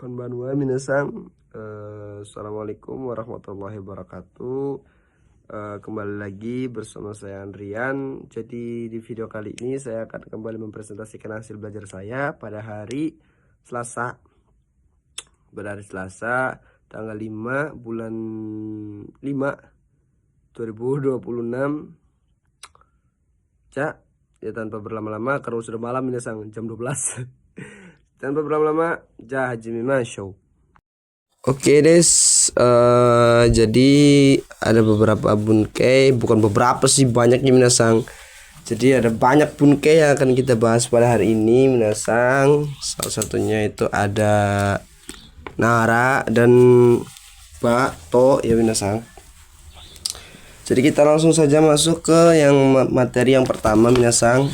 Konbanwa minasang, assalamualaikum warahmatullahi wabarakatuh. Kembali lagi bersama saya Andrian. Jadi di video kali ini saya akan kembali mempresentasikan hasil belajar saya pada hari Selasa. Tanggal 5 bulan 5 2026. Ya tanpa berlama-lama karena sudah malam minasang, jam 12. Tanpa berlama-lama, Hajime Show. Oke des, jadi ada beberapa bunkei, bukan beberapa sih, banyaknya minasang. Jadi ada banyak bunkei yang akan kita bahas pada hari ini minasang. Salah satunya itu ada Nara dan Bato ya minasang. Jadi kita langsung saja masuk ke yang materi yang pertama minasang.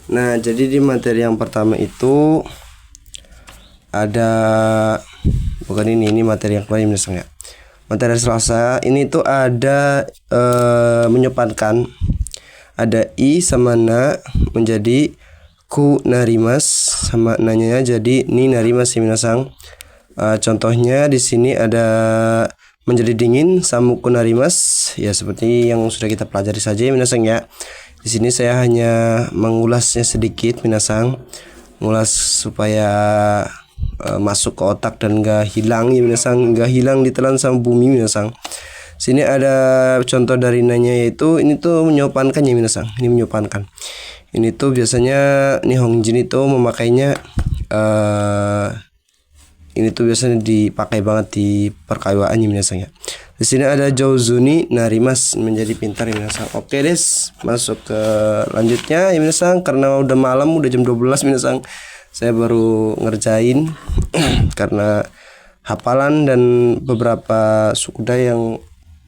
Nah, jadi di materi yang pertama itu ada, bukan ini materi yang kemarin misalnya. Materi Selasa ini tuh ada menyopankan, ada i sama na menjadi ku narimas, sama nanya jadi ni narimas ya minasang. Contohnya di sini ada menjadi dingin samu ku narimas, ya seperti yang sudah kita pelajari saja ya minasang ya. Di sini saya hanya mengulasnya sedikit minasang, mengulas supaya masuk ke otak dan gak hilang ya minasang, gak hilang ditelan sama bumi minasang. Sini ada contoh dari nanya, yaitu ini tuh menyopankan ya minasang, ini menyopankan. Ini tuh biasanya Nihongjin itu memakainya, ini tuh biasanya dipakai banget di perkawinan ya minasang ya. Di sini ada Jouzuni narimas, menjadi pintar ya minasang. Oke des, masuk ke lanjutnya ya minasang, karena udah malam, udah jam 12 minasang. Saya baru ngerjain karena hafalan dan beberapa sukuda yang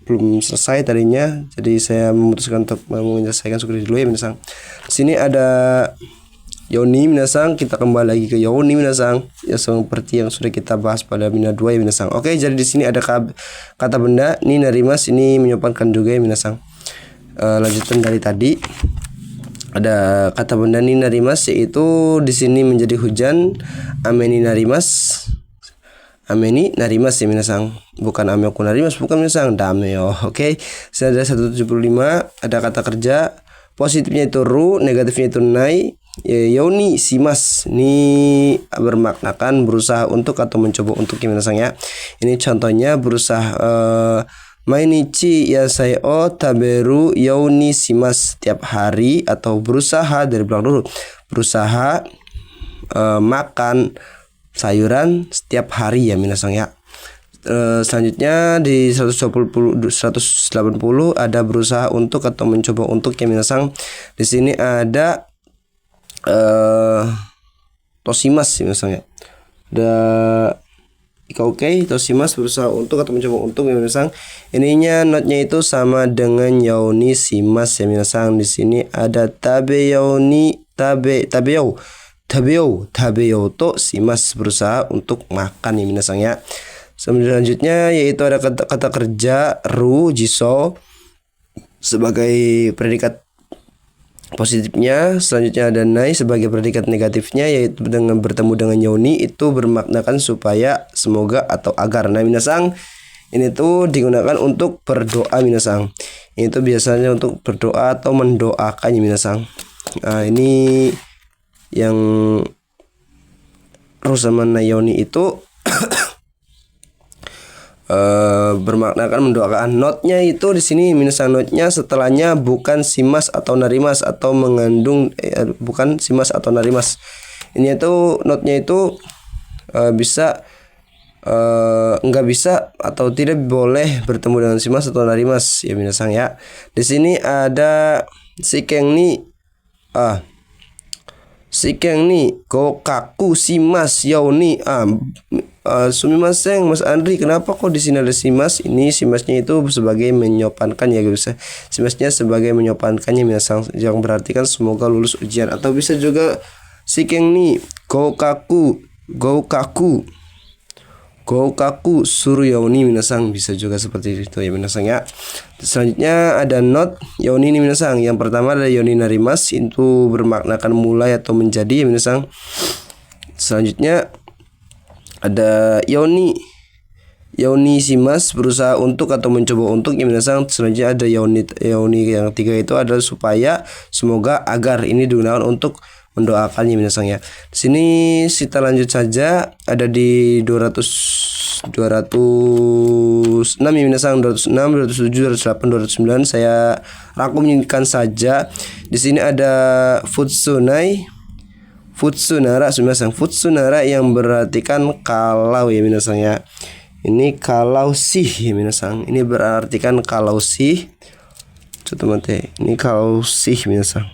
belum selesai tadinya. Jadi saya memutuskan untuk menyelesaikan sukuda dulu ya minasang. Di sini ada Yoni minasang, kita kembali lagi ke Yoni minasang, ya seperti yang sudah kita bahas pada Mina 2 ya minasang. Oke, jadi di sini ada kata benda ni narimas, ini menyopankan juga ya minasang. Lanjutan dari tadi ada kata benda ni narimas, yaitu di sini menjadi hujan, ameni narimas. Ameni narimas ya minasang, bukan ame aku narimas, bukan minasang, dame yo. Oke, ada 175, ada kata kerja, positifnya itu ru, negatifnya itu nai. Yoni simas, ini bermaknakan berusaha untuk atau mencoba untuk ya minasang ya. Ini contohnya berusaha, mainichi yasai o taberu yoni simas, setiap hari, atau berusaha dari belakang dulu, berusaha makan sayuran setiap hari ya minasang ya. Selanjutnya di 180 ada berusaha untuk atau mencoba untuk ya minasang. Di sini ada tosimas misalnya, ada ikauke tosimas, berusaha untuk atau mencoba untuk ya minasang. Ininya notnya itu sama dengan yauni simas ya minasang. Di sini ada tabeyou to simas, berusaha untuk makan ya minasang ya. Selanjutnya yaitu ada kata kerja ru jiso sebagai predikat positifnya. Selanjutnya ada nai sebagai predikat negatifnya, yaitu dengan bertemu dengan yoni itu bermaknakan supaya, semoga, atau agar. Nah minasang, ini tuh digunakan untuk berdoa minasang. Ini tuh biasanya untuk berdoa atau mendoakan ya minasang. Nah ini yang rusama yoni itu bermaknakan mendoakan. Notnya itu di sini minasang, notnya setelahnya bukan simas atau narimas, atau mengandung bukan simas atau narimas. Ini itu notnya itu bisa nggak bisa atau tidak boleh bertemu dengan simas atau narimas ya minasang ya. Di sini ada sikeng ni gokaku simas yauni. Sumimasen Mas Andri, kenapa kok di sini ada simas? Ini simasnya itu sebagai menyopankan ya guys. Simasnya sebagai menyopankannya minasang, yang berarti kan semoga lulus ujian. Atau bisa juga sikeng ni gokaku Goukaku suru yoni minasang, bisa juga seperti itu ya minasang ya. Selanjutnya ada not yoni ini minasang. Yang pertama ada yoni narimas, itu bermaknakan mulai atau menjadi ya minasang. Selanjutnya ada yoni simas, berusaha untuk atau mencoba untuk ya minasang. Selanjutnya ada yoni yang ketiga itu adalah supaya, semoga, agar. Ini digunakan untuk mendoakannya minasang ya. Di sini kita lanjut saja, ada di 206 ya minasang, 206, 207, 208, 209 saya rangkumkan saja. Di sini ada futsunai, futsunara minasang. Futsunara yang berartikan kalau ya minasang ya. Ini kalau sih ya minasang. Ini berartikan kalau sih. Coba mate. Ini kalau sih minasang.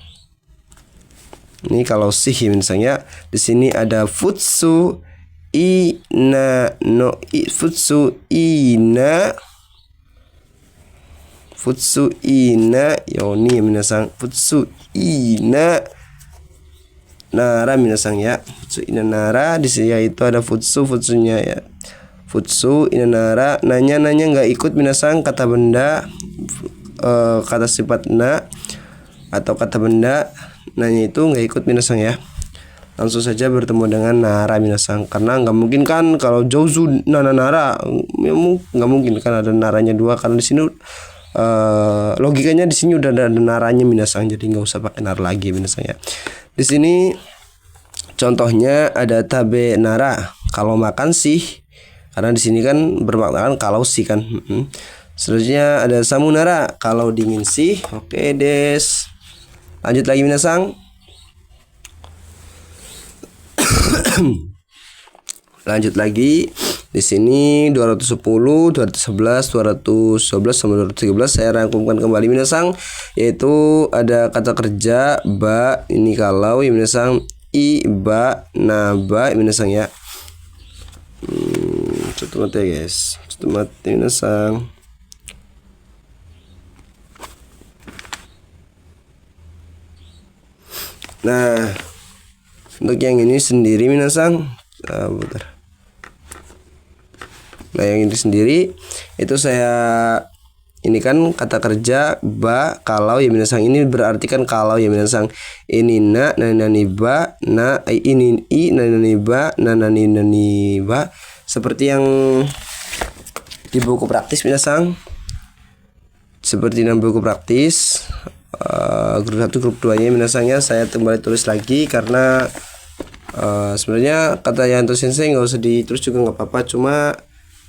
Ini kalau sih minasang ya. Di sini ada futsu ina no futsu ina yoni minasang. Futsu ina nara minasang ya. Futsu ina nara di sini itu ada futsunya ya. Futsu ina nara, nanya nggak ikut minasang, kata benda kata sifat na atau kata benda nanya itu nggak ikut minasang ya. Langsung saja bertemu dengan nara minasang, karena nggak mungkin kan kalau jouzu nara nggak mungkin kan ada naranya dua, karena di sini logikanya di sini udah ada naranya minasang, jadi nggak usah pakai nara lagi minasang ya. Di sini contohnya ada tabe nara, kalau makan sih, karena di sini kan bermakna kalau sih kan. Selanjutnya ada samunara, kalau dingin sih. Oke des. Lanjut lagi minasang. Lanjut lagi. Di sini 210, 211, 212 sampai 213 saya rangkumkan kembali minasang, yaitu ada kata kerja ba, ini kalau ya minasang, i ba naba minasang ya. Coba mati guys. Coba mati minasang. Nah, untuk yang ini sendiri minasang, bentar. Nah, yang ini sendiri itu saya ini kan kata kerja ba kalau ya minasang, ini berarti kan kalau ya minasang. Ini na nani ba na ini i nani ba na nani ba, seperti yang di buku praktis minasang. Seperti dalam buku praktis grup 1 grup 2 nya minasangnya saya kembali tulis lagi, karena sebenarnya kata Yanto Sensei nggak usah ditulis juga nggak apa-apa, cuma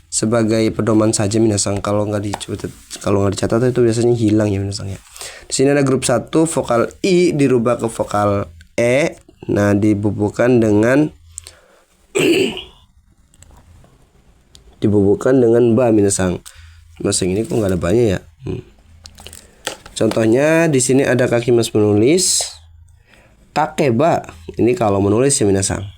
sebagai pedoman saja minasang. Kalau nggak dicatat itu biasanya hilang ya minasang ya. Di sini ada grup 1, vokal i dirubah ke vokal e, nah dibubuhkan dengan ba minasang. Minasang ini kok nggak ada banyak ya. Contohnya di sini ada kaki mas menulis kakeba, ini kalau menulis ya minasang.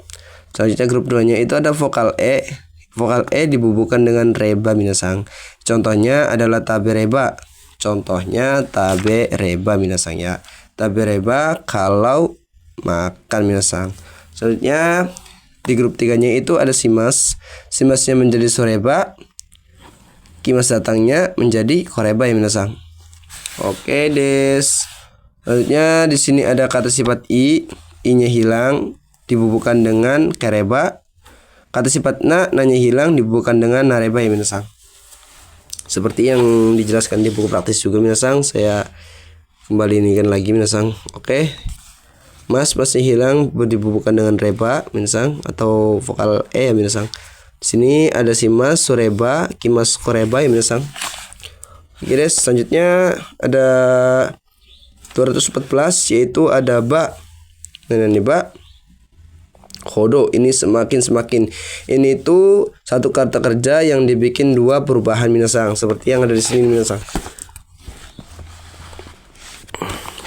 Selanjutnya grup 2 nya itu ada vokal e. Vokal e dibubuhkan dengan reba minasang. Contohnya adalah tabe reba. Contohnya tabe reba minasang ya. Tabe reba kalau makan minasang. Selanjutnya di grup 3 nya itu ada simas. Simasnya menjadi soreba. Kimas datangnya menjadi koreba ya minasang. Oke des. Selanjutnya di sini ada kata sifat i-nya hilang dibubuhkan dengan kareba. Kata sifat na-nya hilang dibubuhkan dengan nareba ya minasang. Seperti yang dijelaskan di buku praktis juga minasang, saya kembali ini kan lagi minasang. Oke. Masnya hilang dibubuhkan dengan reba minasang, atau vokal e ya minasang. Di sini ada simas, soreba, kimas koreba ya minasang. Oke guys, selanjutnya ada 214 yaitu ada ba. Nah ini ba. Kodo, ini semakin. Ini tuh satu kata kerja yang dibikin dua perubahan minasang, seperti yang ada di sini minasang.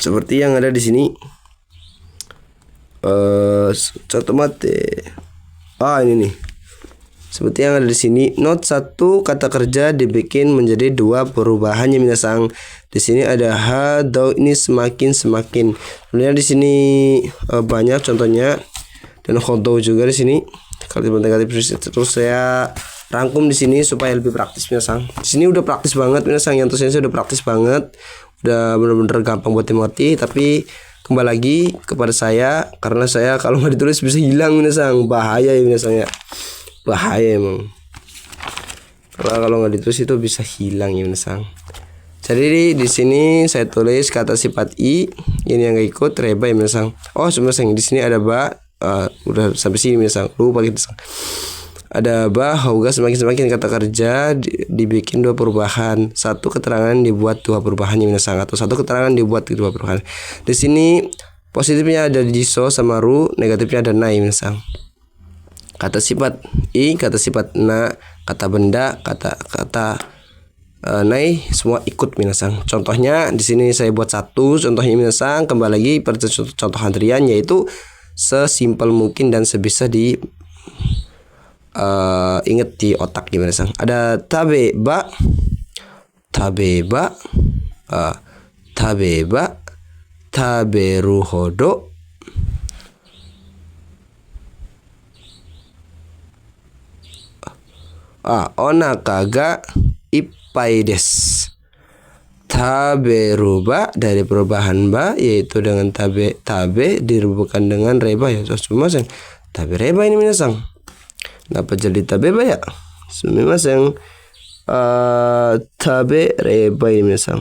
Seperti yang ada di sini. Contoh mate. Ini nih. Seperti yang ada di sini, not satu kata kerja dibikin menjadi dua perubahannya minasang. Di sini ada ha, do, ini semakin. Sebenarnya di sini banyak contohnya, dan khodo juga di sini. Kalau negatif terus saya rangkum di sini supaya lebih praktis minasang. Di sini udah praktis banget minasang, yang tulisannya udah praktis banget, udah bener-bener gampang buat dimengerti. Tapi kembali lagi kepada saya, karena saya kalau nggak ditulis bisa hilang minasang, bahaya ya minasang ya, bahaya emang. Kalau nggak ditulis itu bisa hilang ya minasang. Jadi di sini saya tulis kata sifat i, ini yang gak ikut reba ya minasang. Oh minasang, di sini ada ba, udah sampai sini minasang, lupa gitu. Ada ba hauga semakin kata kerja dibikin dua perubahan, satu keterangan dibuat dua perubahan ya minasang, atau satu keterangan dibuat dua perubahan. Di sini positifnya ada jiso sama ru, negatifnya ada na ya minasang. Kata sifat i, kata sifat na, kata benda, kata nai semua ikut minasang. Contohnya di sini saya buat satu contohnya minasang, kembali lagi pada contoh antrian, yaitu sesimpel mungkin dan sebisa di inget di otak ya minasang. Ada tabeba, tabeba, tabeba, taberu hodo, onaka ga ippai desu. Taberuba dari perubahan ba, yaitu dengan tabe dirubuhkan dengan reba ya. Sumimasen. Tabe reba ini minasang. Kenapa jadi tabeba ya? Sumimasen. Tabe reba ini minasang.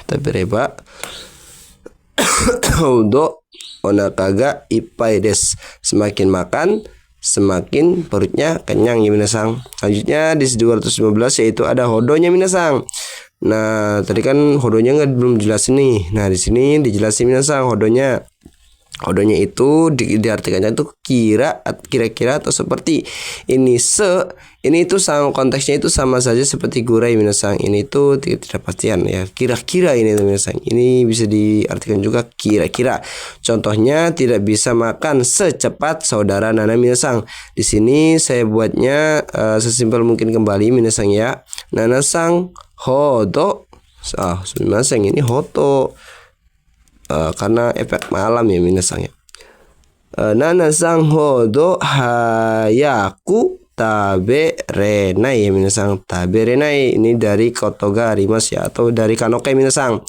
Tabe reba. Udo onaka ga ippai desu. Semakin makan semakin perutnya kenyang ya minasang. Selanjutnya di 215 yaitu ada hodonya minasang. Nah, tadi kan hodonya belum jelasin nih. Nah, di sini dijelasin minasang hodonya. Hodonya itu diartikannya itu kira-kira atau seperti. Ini itu sama konteksnya itu sama saja seperti gurai minasang. Ini itu tidak pastian ya. Kira-kira ini minasang. Ini bisa diartikan juga kira-kira. Contohnya tidak bisa makan secepat saudara Nana minasang. Di sini saya buatnya sesimpel mungkin kembali minasang ya. Nana sang hodo. Minasang ini hoto. Karena efek malam ya minasang ya. Nana sang hodo hayaku tabe renai ya minasang. Tabe renai ini dari kotoga arimas ya, atau dari kanoke minasang.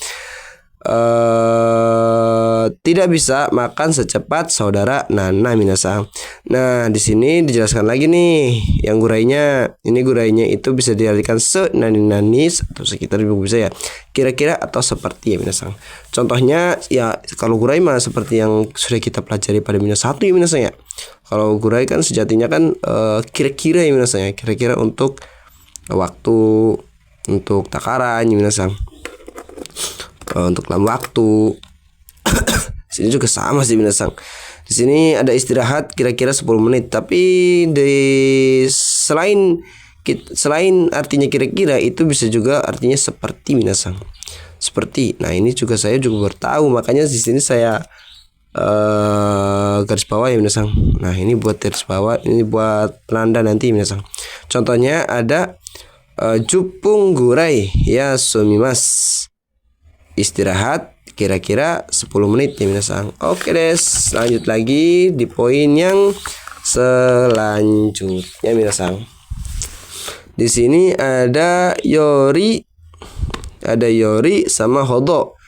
Tidak bisa makan secepat saudara Nana minasang. Nah, di sini dijelaskan lagi nih yang gurainya. Ini gurainya itu bisa diartikan nani-nanis atau sekitar juga bisa ya. Kira-kira atau seperti ya minasang. Contohnya ya kalau gurai mah seperti yang sudah kita pelajari pada minus 1 ya minasang ya. Kalau gurai kan sejatinya kan kira-kira ya minasang ya. Kira-kira untuk waktu, untuk takaran ya minasang. Untuk dalam waktu. Sini juga sama sih minasang. Di sini ada istirahat kira-kira 10 menit, tapi selain artinya kira-kira itu bisa juga artinya seperti minasang. Seperti. Nah, ini juga saya juga bertahu, makanya di sini saya garis bawah ya minasang. Nah, ini buat garis bawah, ini buat penanda nanti minasang. Contohnya ada jupung gurai ya sumimas. Istirahat kira-kira 10 menit ya minasang. Oke des, lanjut lagi di poin yang selanjutnya minasang. Di sini ada yori sama hodo.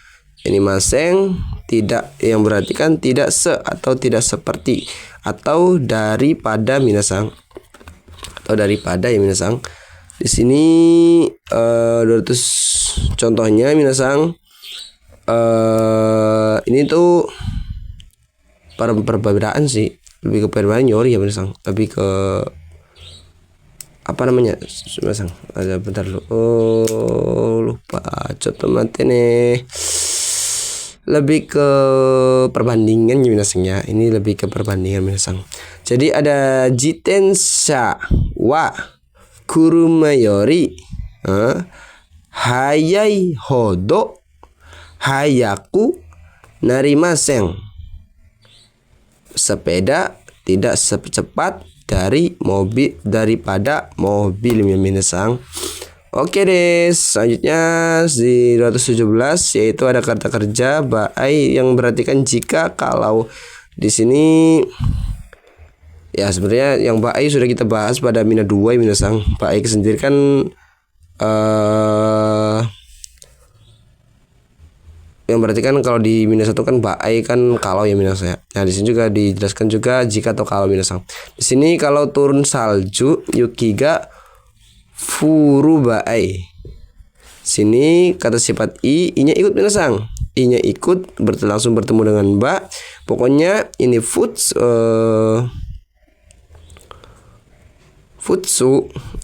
Ini maseng tidak, yang berarti kan tidak atau tidak seperti atau daripada minasang. Atau daripada ya minasang. Di sini 200 contohnya minasang. Ini tuh perbedaan sih, lebih ke perbedaan yori ya minasang, lebih ke apa namanya minasang. Ada bentar lu, lupa coba mati nih. Lebih ke perbandingan ya minasang ya. Ini lebih ke perbandingan minasang. Jadi ada jitensha wa kuruma yori hayai hodo hayaku narimasen. Sepeda tidak secepat daripada mobil ya minasang. Oke deh, selanjutnya di 217 yaitu ada kata kerja baai yang berarti kan jika, kalau. Di sini Ya sebenarnya yang baai sudah kita bahas pada mina 2 ya minasang. Baai sendiri kan yang berarti kan kalau di mina 1 kan baai kan kalau ya minasang ya. Nah di sini juga dijelaskan juga jika atau kalau minasang. Di sini kalau turun salju yukiga furu baai. Sini kata sifat i-nya ikut minasang. I-nya ikut langsung bertemu dengan ba. Pokoknya ini futsu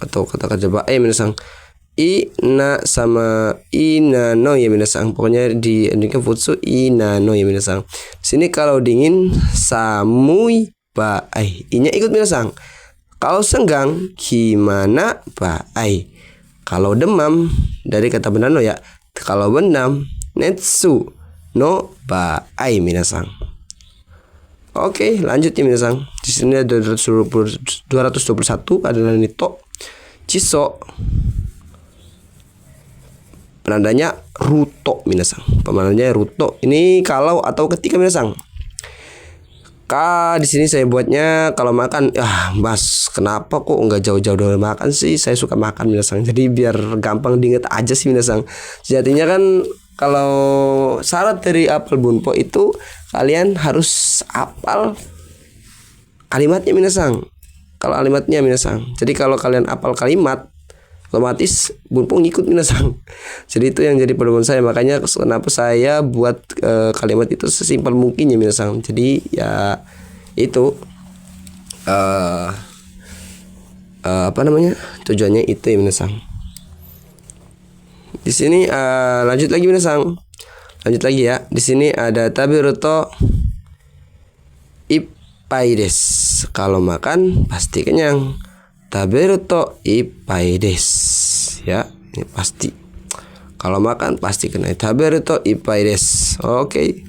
atau kata kerja bae minasang. Ina sama inano ya minasang. Pokoknya di endingnya futsu inano ya minasang. Sini kalau dingin samui bae. I-nya ikut minasang. Kalau senggang gimana bae. Kalau demam dari kata benano ya. Kalau benam netsu no bae minasang. Oke, lanjut ya minasang. Di sini ada 221 adalah nito. Ciso. Penandanya ruto minasang. Penandanya ruto. Ini kalau atau ketika minasang. Di sini saya buatnya kalau makan, Mas, kenapa kok nggak jauh-jauh dari makan sih? Saya suka makan minasang. Jadi biar gampang diingat aja sih minasang. Sejatinya kan kalau syarat dari apel bunpo itu kalian harus apal kalimatnya minasang. Kalau kalimatnya minasang. Jadi kalau kalian apal kalimat otomatis bunpo ngikut minasang. Jadi itu yang jadi pedoman saya. Makanya kenapa saya buat kalimat itu sesimpel mungkin ya minasang. Jadi ya itu tujuannya itu ya minasang. Di sini lanjut lagi minasang. Lanjut lagi ya. Di sini ada tabiruto ippai desu. Kalau makan pasti kenyang. Tabiruto ippai desu. Ya, ini pasti. Kalau makan pasti kenyang. Tabiruto ippai desu. Oke.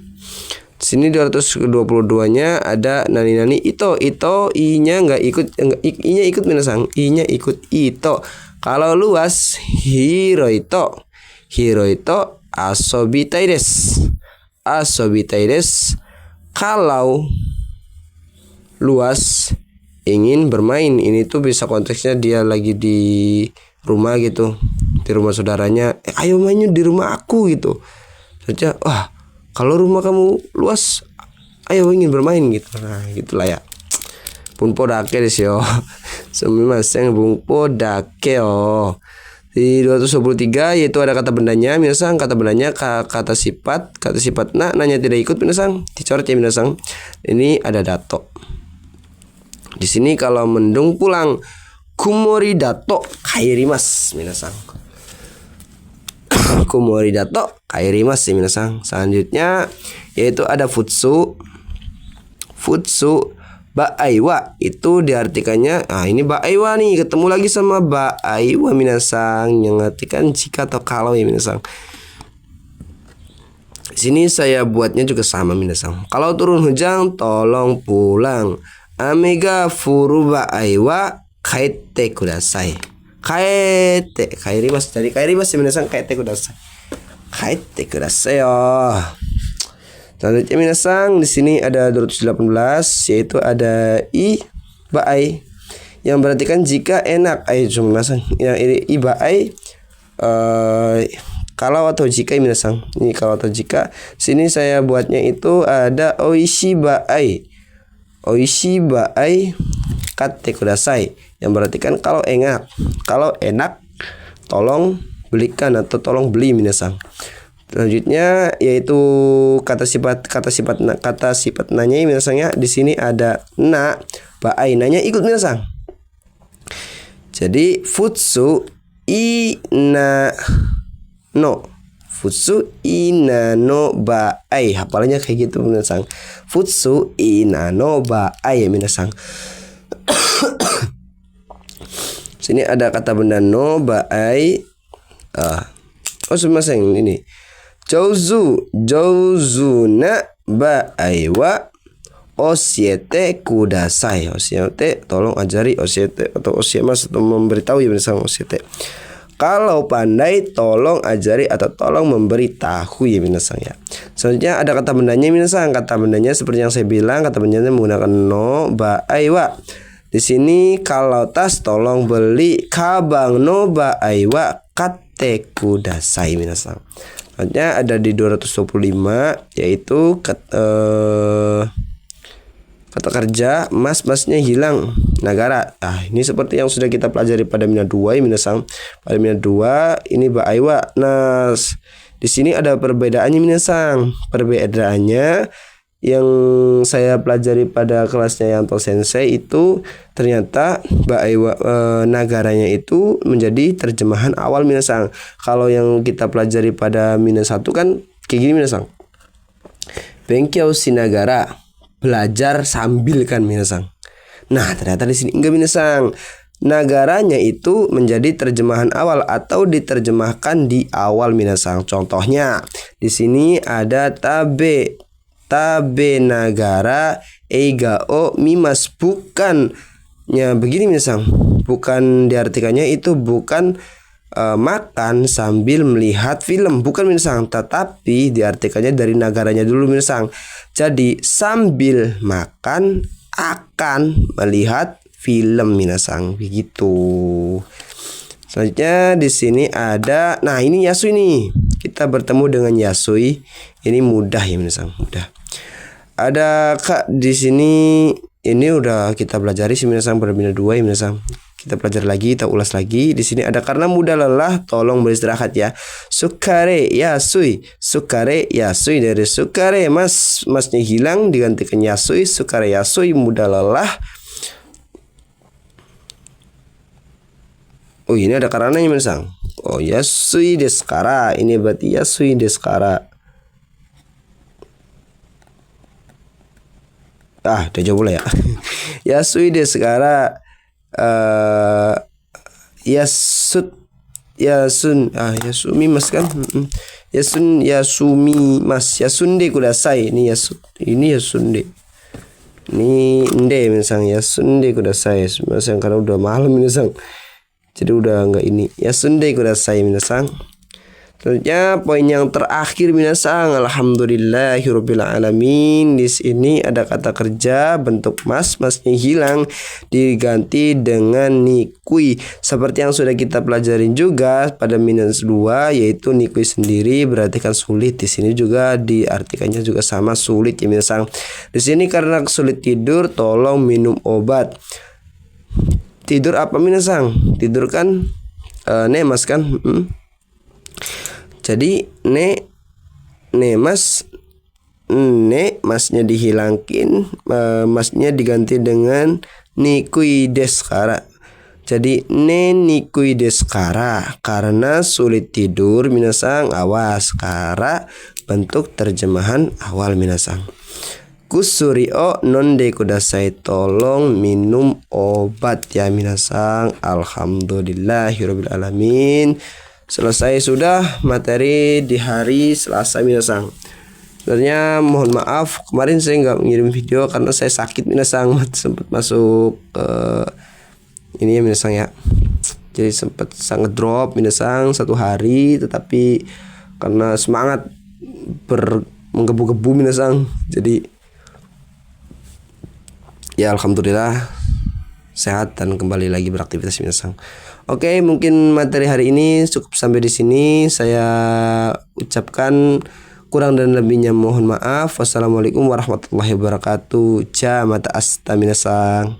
Di sini 222-nya ada nani ito. Ito i-nya enggak ikut, i-nya ikut minasang. I-nya ikut ito. Kalau luas hiroito. Hiroito asobitai desu. Asobitai desu. Kalau luas ingin bermain. Ini tuh bisa konteksnya dia lagi di rumah gitu. Di rumah saudaranya. Ayo mainnya di rumah aku gitu. Saja, kalau rumah kamu luas, ayo ingin bermain gitu. Nah, gitulah ya. Bunpo dake desu yo. Sumimasen bunpo dake yo. Di 223 yaitu ada kata bendanya minasang. Kata bendanya kata sifat. Kata sifat nanya tidak ikut minasang. Dicoret ya minasang. Ini ada dato. Di sini kalau mendung pulang kumori dato kairimas minasang. Kumori dato kairimas ya minasang. Selanjutnya yaitu ada futsu. Futsu baaiwa itu diartikannya, ini baaiwa nih, ketemu lagi sama baaiwa minasang yang artikan jika atau kalau ya minasang. Sini saya buatnya juga sama minasang. Kalau turun hujan tolong pulang. Amega furu baaiwa kaete kudasai. Kaete kairimasu. Jadi kairimasu ya minasang, kaete kudasai. Kaete kudasai yo. Selanjutnya minasang, di sini ada 218 yaitu ada i baai yang berarti kan jika enak. Cuma minasang yang ini i baai kalau atau jika minasang. Ini kalau atau jika. Sini saya buatnya itu ada oishi baai. Oishi baai katte kudasai yang berarti kan kalau enak. Kalau enak tolong belikan atau tolong beli minasang. Selanjutnya yaitu kata sifat nanya minasangnya. Di sini ada na baai, nanya ikut minasang. Jadi futsu ina no. Futsu ina no baai. Hafalannya kayak gitu minasang. Futsu ina no baai minasang. Sini ada kata benda no baai. Sumimasen ini. Jouzu na baai wa osiete kudasai. Osiete tolong ajari, osiete atau osiemas atau memberitahu ya minasang osiete. Kalau pandai tolong ajari atau tolong memberitahu ya minasang ya. Selanjutnya ada kata bendanya minasang. Kata bendanya seperti yang saya bilang, kata bendanya menggunakan no, ba, ai, wa. Di sini kalau tas tolong beli kabang no ba ai wa kate kudasai minasang. Selanjutnya ada di 225 yaitu kata kerja mas-masnya hilang nagara. Ini seperti yang sudah kita pelajari pada mina 2 minasang. Pada mina 2 ini ba ai wa. Nah, di sini ada perbedaannya minasang. Perbedaannya yang saya pelajari pada kelasnya Yanto Sensei itu ternyata nagaranya itu menjadi terjemahan awal minasang. Kalau yang kita pelajari pada mina 1 kan kayak gini minasang. Bengkyou sinagara, belajar sambil kan minasang. Nah, ternyata di sini enggak minasang. Nagaranya itu menjadi terjemahan awal atau diterjemahkan di awal minasang. Contohnya di sini ada tabe nagara eiga o mimas, bukannya begini minasang. Bukan diartikannya itu bukan makan sambil melihat film, bukan minasang, tetapi diartikannya dari nagaranya dulu minasang. Jadi sambil makan akan melihat film minasang, begitu. Selanjutnya di sini ada, nah ini Yasui nih. Kita bertemu dengan Yasui. Ini mudah ya minasang, mudah. Ada Kak di sini, ini udah kita pelajari sih minasang pada mina 2 ya minasang. Kita pelajari lagi, kita ulas lagi. Di sini ada karena mudah lelah, tolong beristirahat ya. Sukare Yasui, sukare Yasui, dari sukare masnya hilang digantikan Yasui, sukare Yasui, mudah lelah. Oh, ini ada karenanya minasang. Oh, Yasui desu kara. Ini berarti Yasui desu kara. Udah jauh pula ya. Yasui desu kara. Yasumi mas kan. Yasumi mas. Yasunde kudasai. Ini yasunde. Ini nde minasang. Yasunde kudasai. Minasang karena udah malam minasang. Jadi udah enggak ini. Yasunde kudasai minasang. Selanjutnya poin yang terakhir minasang. Alhamdulillahirabbil alamin. Di sini ada kata kerja bentuk masnya hilang diganti dengan nikui. Seperti yang sudah kita pelajarin juga pada minus 2 yaitu nikui sendiri berarti kan sulit. Di sini juga diartikannya juga sama, sulit ya minasang. Di sini karena sulit tidur tolong minum obat. Tidur apa minasang? Tidur kan nemas kan? Jadi masnya dihilangin, masnya diganti dengan nikui deskara. Jadi nikui deskara karena sulit tidur minasang. Awas, kara bentuk terjemahan awal minasang. Kusuri o nonde kudasai, tolong minum obat ya minasang. Alhamdulillahirabbil alamin. Selesai sudah materi di hari Selasa minasang. Sebenarnya mohon maaf kemarin saya nggak mengirim video karena saya sakit minasang, sempat masuk ini ya minasang ya. Jadi sempat sangat drop minasang 1 hari, tetapi karena semangat menggebu-gebu minasang, jadi ya alhamdulillah sehat dan kembali lagi beraktivitas minasang. Oke, mungkin materi hari ini cukup sampai di sini. Saya ucapkan kurang dan lebihnya mohon maaf. Wassalamualaikum warahmatullahi wabarakatuh. Ja mata asta minasang.